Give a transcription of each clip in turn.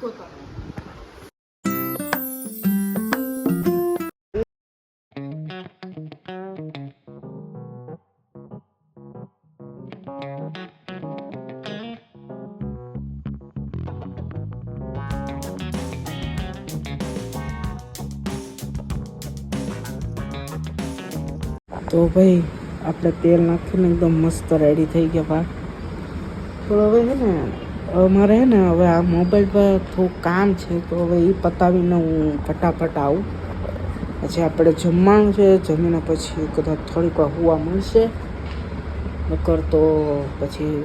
તો ભાઈ આપણે તેલ નાખીને એકદમ મસ્ત રેડી થઈ ગયા ભાઈ. પણ હવે છે ને અમારે છે ને હવે આ મોબાઈલ પર થોડું કામ છે, તો હવે એ પતાવીને હું ફટાફટ આવું. પછી આપણે જમવાનું છે, જમીને પછી કદાચ થોડીક વાર હોવા મળશે, નકર તો પછી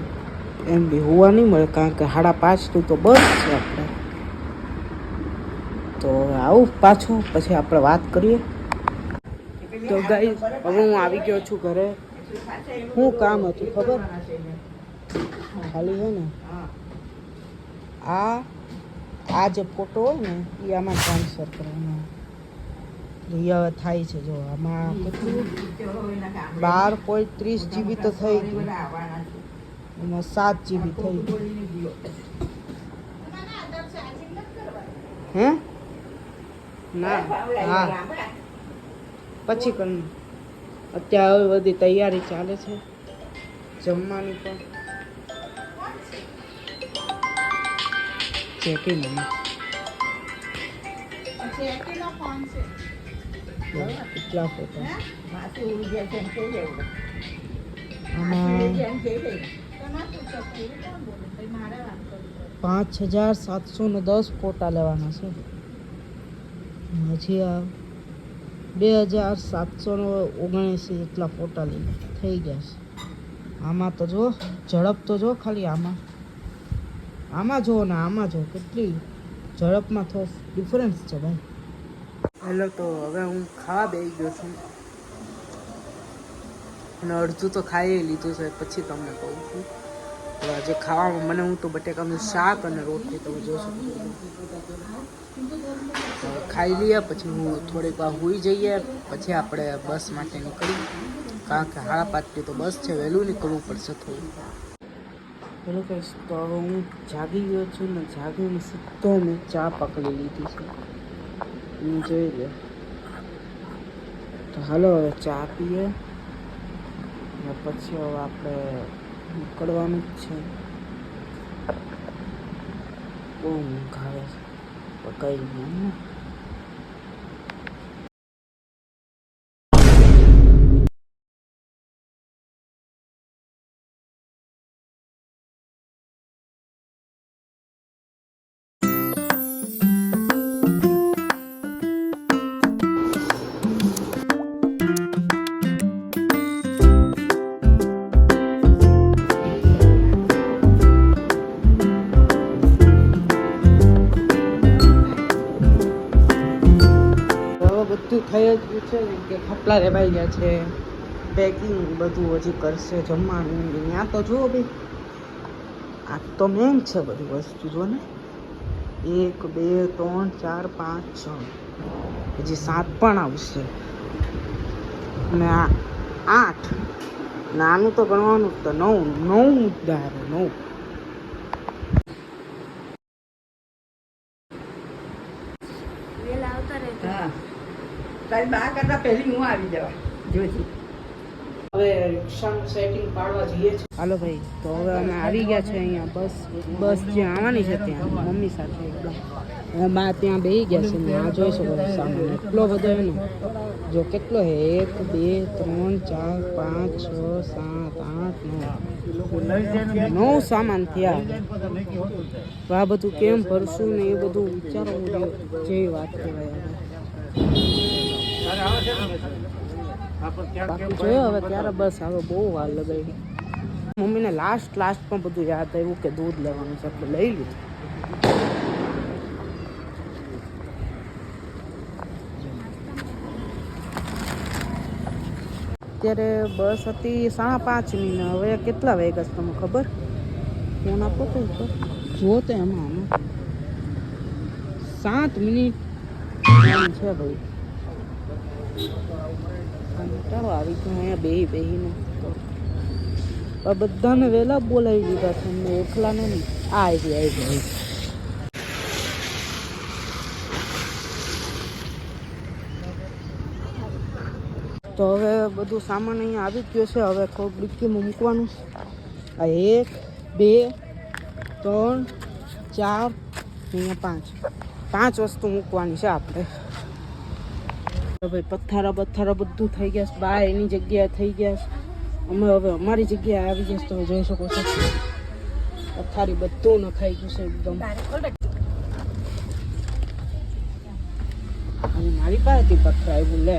એમ બી હોવા નહીં મળે, કારણ કે 5:30 તો બસ છે આપણે. તો આવું પાછું પછી આપણે વાત કરીએ. તો ગાઈસ હવે હું આવી ગયો છું ઘરે. શું કામ હતું ખબર? ખાલી છે ને આ જે ફોટો હોય ને એ આમાં ટ્રાન્સફર કરવાનો. એ હવે થાય છે. જો આમાં કેટલું 12.30 GB તો થઈ ગયું, એમાં 7 GB થઈ ગયું. હે ના હા પછી કરું. અત્યારે હવે બધી તૈયારી ચાલે છે જમવાની પણ. ચેકી મમ્મી કેટલા ફોટો આમાં 5710 ફોટા લેવાના છે. હજી આ 2779 જેટલા ફોટા થઈ ગયા છે. આમાં તો જો ઝડપ તો જો, ખાલી આમાં જો ને આમાં જો, કેટલી ઝડપમાં થોડો ડિફરન્સ છે ભાઈ. હેલો, તો હવે હું ખાવા બેસી ગયો છું અને અડધું તો ખાઈ લીધું છે. પછી તમને કહું છું. તો આજે ખાવામાં મને હું તો બટેકાનું શાક અને રોટલી તમે જોશો. ખાઈ લઈએ પછી હું થોડીક વાર સૂઈ જઈએ, પછી આપણે બસ માટે નીકળી, કારણ કે 5:30 તો બસ છે. વહેલું નીકળવું પડશે થોડું. હેલો ગાઈસ, તો હવે હું જાગી ગયો છું ને જાગીને સીધો મેં ચા પકડી લીધી છે. હું જોઈ લે. તો હાલો હવે ચા પીએ ને પછી હવે આપણે નીકળવાનું જ છે. બહુ ઊંઘ આવે છે, કઈ નહીં. બધું થઈ જ ગયું છે, કે ખપલા રેવાઈ ગયા છે, પેકિંગ બધું હજી કરશે, જમવાનું ત્યાં તો જુઓ ભાઈ, આ તો મેન છે બધી વસ્તુ. જો ને 1 2 3 4 5 6 હજી 7 પણ આવશે અને આ 8 ને આનું તો ગણવાનું તો 9 મુદ્દા. 9 તારી બા કરતા પહેલી હું આવી જવા જોજી. હવે રિક્ષાનું સેટિંગ પાડવા જઈએ છીએ. હાલો ભાઈ, તો હવે અમે આવી ગયા છે અહીંયા. બસ જ્યાં આવવાની છે ત્યાં મમ્મી સાથે એકદમ. અને બા ત્યાં બેસી ગયા છે. આ જોઈ શકો સામાન એટલો બધો એનો જો કેટલો છે. 1 2 3 4 5 6 7 8 9 સામાન થયા. તો આ બધું કેમ ભરશું ને એ બધું વિચારવું જેવી વાત કહેવાય. બાકી જોયો હવે ત્યારે બસ હવે બહુ વાર લગાવી. મમ્મીને લાસ્ટમાં બધું યાદ આવ્યું કે દૂધ લેવાનું છે, એટલે લઈ લીધું. અત્યારે બસ હતી 5:30ની ને હવે કેટલા વાગ્યા તમને ખબર? ફોન આપો તો જો તો એમાં 7 મિનિટ છે ભાઈ. ચાલો આવી ગયું અહીંયા બેહીને. બધાને વહેલા બોલાવી લીધા છે, એમને એકલાને નહીં. આવી તો હવે બધું સામાન અહીંયા આવી જ ગયો છે. હવે થોડુંક ડિક્કીમાં મૂકવાનું. આ 1 2 3 4 અહીંયા 5 વસ્તુ મૂકવાની છે આપણે. તો ભાઈ પથ્થારા બધું થઈ ગયા છે. બા એની જગ્યાએ થઈ ગયા છે. અમે હવે અમારી જગ્યાએ આવી ગયા છે. તમે જોઈ શકો છો પથ્થારી બધું નખાઈ ગયું છે એકદમ. મારી પાસેથી પથ્થર આવ્યું લે.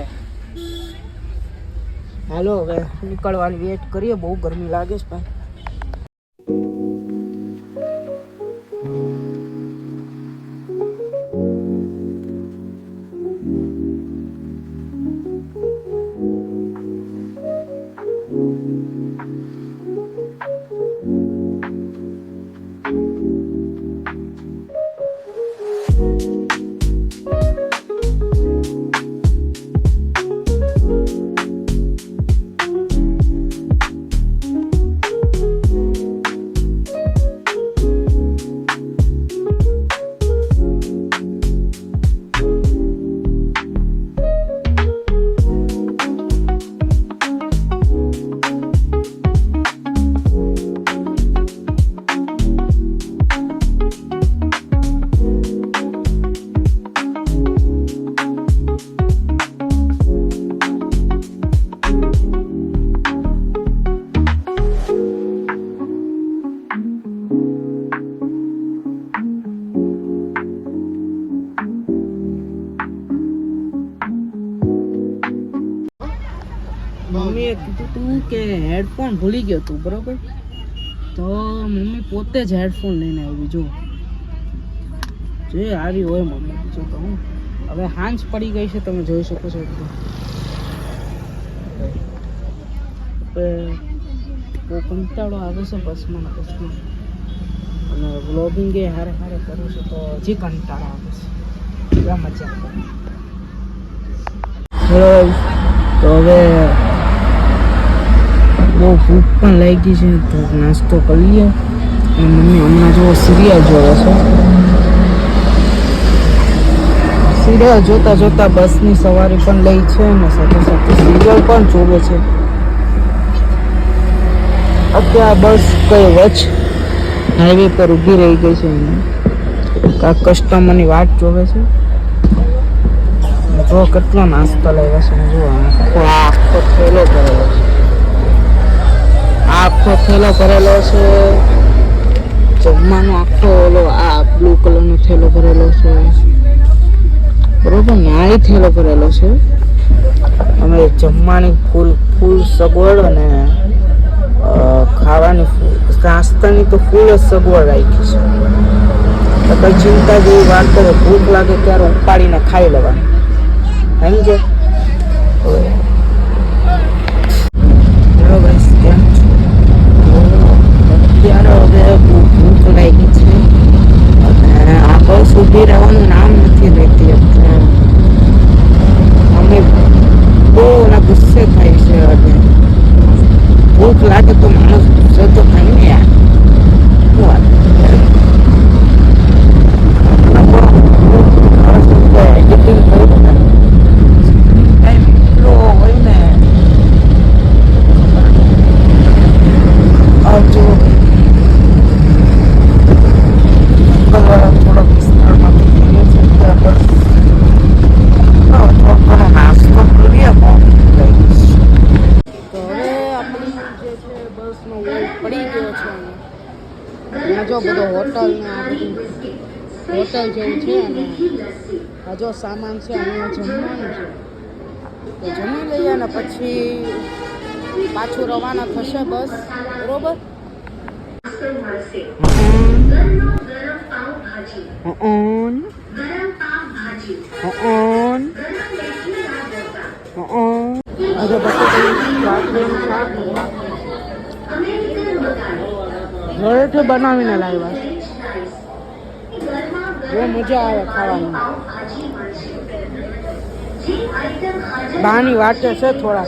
હાલો હવે નીકળવાની વેટ કરીએ. બહુ ગરમી લાગે છે ભાઈ. મમ્મીએ કીધું તું કે હેડફોન ભૂલી ગયો તું, બરોબર? તો મમ્મી પોતે જ હેડફોન લઈને આવી. જો જે આવી હોય મમ્મી, બીજું તો હું. હવે હાંજ પડી ગઈ છે, તમે જોઈ શકો છો. બહુ કંટાળો આવે છે બસમાં અને વ્લોગિંગ એ હારે કરું છું તો હજી કંટાળો આવે છે. ત્યાં મજા આવે. તો હવે બહુ ભૂખ પણ લાગી છે તો નાસ્તો કરી લઈએ. અને મમ્મી હમણાં જો સિરિયલ જોવે છે. સિરિયલ જોતા બસની સવારી પણ લઈ છે અને સાથે સાથે સિરિયલ પણ જોવે છે. અત્યારે બસ કઈ વચ્ચ હાઈવે પર ઊભી રહી ગઈ છે. કાંઈક કસ્ટમરની વાટ જોવે છે. જો કેટલો નાસ્તો લાવ્યા છે. જો આખો થેલો ભરેલો છે. આખો થેલો ભરેલો છે. જમવાનો આખો ઓલો આ બ્લુ કલરનો થેલો ભરેલો છે, બરોબર ને? આ થેલો ભરેલો છે. અમે જમવાની ફૂલ સગવડ અને ખાવાની નાસ્તાની તો ફૂલ જ સગવડ રાખી છે. તો કઈ ચિંતા જેવી વાત કરે. ભૂખ લાગે ત્યારે ઉપાડીને ખાઈ લેવાની. સમજે? બરોબર. કેમ અત્યારે હવે ભૂખ લાગી છે અને આ બસ ઊભી રહેવાનું નામ નથી લેતી. અમે બહુ એના ગુસ્સે થાય છે. અને ભૂખ લાગે તો માણસ ગુસ્સે તો થાય ને યાર. એડિટિંગ કર્યું ને ટાઈમ એટલો હોય ને. આવજો થોડો વિસ્તારમાંથી જઈએ છે ત્યાં બસ થોડો નાસ્તો કરીએ. તો હવે આપણી જે છે બસનો વેટ પડી ગયો છે. અહીંયા જો બધો હોટલ ને આ બધું હોટલ જેવું છે. અને આ જો સામાન છે અહીંયા જમવાનું છે તો જમી લઈએ ને પછી પાછું રવાના થશે બસ, બરોબર? ઘરેથી બનાવીને લાવ્યા. બહુ મજા આવે ખાવાની. બાની વાટે છે થોડા.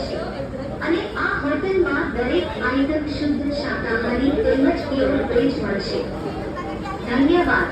અને આ હોટલમાં દરેક આઈટમ શુદ્ધ શાકાહારી તેમજ પ્યોર વેજ મળશે. ધન્યવાદ.